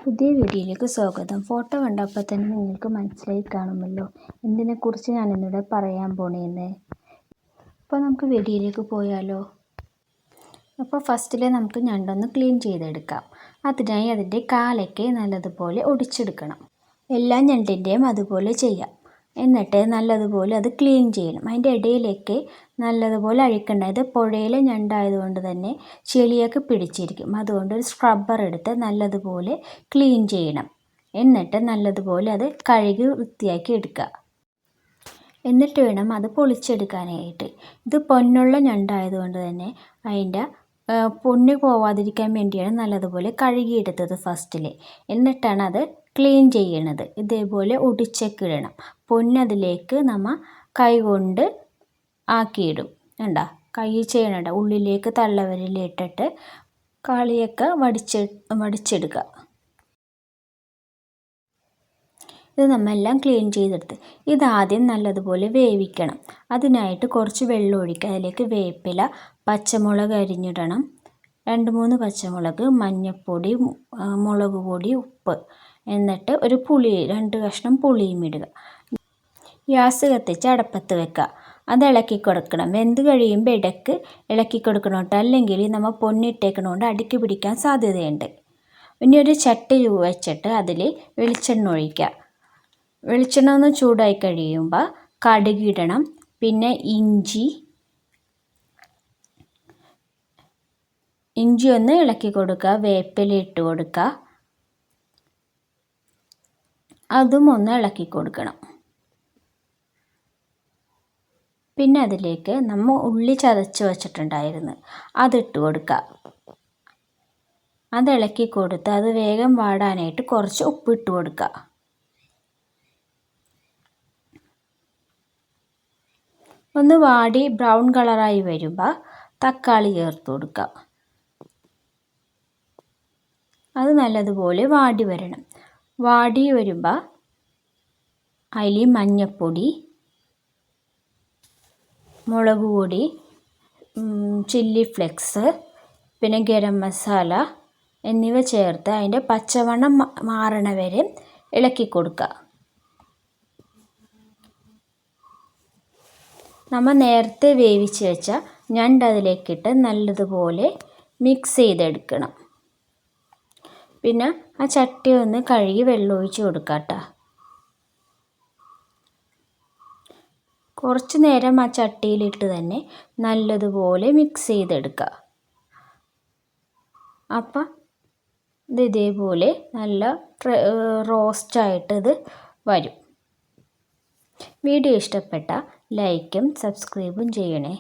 പുതിയ വീഡിയോയിലേക്ക് സ്വാഗതം. ഫോട്ടോ കണ്ടപ്പോൾ തന്നെ നിങ്ങൾക്ക് മനസ്സിലായി കാണുമല്ലോ എന്തിനെക്കുറിച്ച് ഞാൻ ഇന്നിവിടെ പറയാൻ പോണേന്ന്. അപ്പോൾ നമുക്ക് വീഡിയോയിലേക്ക് പോയാലോ. അപ്പോൾ ഫസ്റ്റിലെ നമുക്ക് ഞണ്ടൊന്ന് ക്ലീൻ ചെയ്തെടുക്കാം. അതിനായി അതിൻ്റെ കാലൊക്കെ നല്ലതുപോലെ ഒടിച്ചെടുക്കണം. എല്ലാ ഞണ്ടിൻ്റെയും അതുപോലെ ചെയ്യാം. എന്നിട്ട് നല്ലതുപോലെ അത് ക്ലീൻ ചെയ്യണം. അതിൻ്റെ ഇടയിലേക്ക് നല്ലതുപോലെ അഴുക്കുണ്ട്. ഇത് പുഴയിലെ ഞണ്ടായതുകൊണ്ട് തന്നെ ചെളിയൊക്കെ പിടിച്ചിരിക്കും. അതുകൊണ്ട് ഒരു സ്ക്രബ്ബർ എടുത്ത് നല്ലതുപോലെ ക്ലീൻ ചെയ്യണം. എന്നിട്ട് നല്ലതുപോലെ അത് കഴുകി വൃത്തിയാക്കി എടുക്കുക. എന്നിട്ട് വേണം അത് പൊളിച്ചെടുക്കാനായിട്ട്. ഇത് പൊന്നുള്ള ഞണ്ടായതുകൊണ്ട് തന്നെ അതിൻ്റെ പൊന്ന് പോവാതിരിക്കാൻ വേണ്ടിയാണ് നല്ലതുപോലെ കഴുകിയെടുത്തത് ഫസ്റ്റിൽ. എന്നിട്ടാണ് അത് ക്ലീൻ ചെയ്യണത്. ഇതേപോലെ ഒടിച്ചൊക്കെ ഇടണം. പൊന്നതിലേക്ക് നമ്മൾ കൈ കൊണ്ട് ആക്കിയിടും. കണ്ടോ, കൈ ചെയ്യണ ഉള്ളിലേക്ക് തള്ളവിരലിട്ടിട്ട് കളിയൊക്കെ വടിച്ചെടുക്കുക. ഇത് നമ്മളെല്ലാം ക്ലീൻ ചെയ്തെടുത്ത് ഇതാദ്യം നല്ലതുപോലെ വേവിക്കണം. അതിനായിട്ട് കുറച്ച് വെള്ളം ഒഴിക്കുക. അതിലേക്ക് വേപ്പില, പച്ചമുളക് അരിഞ്ഞിടണം, 2-3 പച്ചമുളക്, മഞ്ഞൾപ്പൊടി, മുളക് പൊടി, ഉപ്പ്. എന്നിട്ട് ഒരു 2 കഷ്ണം പുളിയും ഇടുക. ഗ്യാസ് കത്തിച്ച് അടപ്പത്ത് വെക്കുക. അത് ഇളക്കി കൊടുക്കണം. വെന്ത് കഴിയുമ്പോൾ ഇടയ്ക്ക് ഇളക്കി കൊടുക്കണം കേട്ടോ, അല്ലെങ്കിൽ നമ്മൾ പൊന്നിട്ടേക്കണോണ്ട് അടുക്കി പിടിക്കാൻ സാധ്യതയുണ്ട്. ഇനി ഒരു ചട്ടി വെച്ചിട്ട് അതിൽ വെളിച്ചെണ്ണ ഒഴിക്കുക. വെളിച്ചെണ്ണ ഒന്ന് ചൂടായി കഴിയുമ്പോൾ കടുകിടണം. പിന്നെ ഇഞ്ചി ഒന്ന് ഇളക്കി കൊടുക്കുക. വേപ്പില ഇട്ട് കൊടുക്കുക. അതും ഒന്ന് ഇളക്കി കൊടുക്കണം. പിന്നെ അതിലേക്ക് നമ്മൾ ഉള്ളി ചതച്ച് വെച്ചിട്ടുണ്ടായിരുന്നു, അതിട്ട് കൊടുക്കുക. അത് ഇളക്കി കൊടുത്ത് അത് വേഗം വാടാനായിട്ട് കുറച്ച് ഉപ്പിട്ട് കൊടുക്കുക. ഒന്ന് വാടി ബ്രൗൺ കളറായി വരുമ്പോൾ തക്കാളി ചേർത്ത് കൊടുക്കുക. അത് നല്ലതുപോലെ വാടി വരണം. വാടി വരുമ്പോൾ അതിൽ മഞ്ഞൾപ്പൊടി, മുളക് പൊടി, ചില്ലി ഫ്ലെക്സ്, പിന്നെ ഗരം മസാല എന്നിവ ചേർത്ത് അതിൻ്റെ പച്ചമണം മാറണ വരെ ഇളക്കി കൊടുക്കുക. നമ്മൾ നേരത്തെ വേവിച്ച് വെച്ച ഞണ്ട് അതിലേക്കിട്ട് നല്ലതുപോലെ മിക്സ് ചെയ്തെടുക്കണം. പിന്നെ ആ ചട്ടി ഒന്ന് കഴുകി വെള്ളം ഒഴിച്ച് കൊടുക്കുക കേട്ടോ. കുറച്ച് നേരം ആ ചട്ടിയിലിട്ട് തന്നെ നല്ലതുപോലെ മിക്സ് ചെയ്തെടുക്കുക. അപ്പം ഇതേപോലെ നല്ല റോസ്റ്റായിട്ട് ഇത് വരും. വീഡിയോ ഇഷ്ടപ്പെട്ട ലൈക്കും സബ്സ്ക്രൈബും ചെയ്യണേ.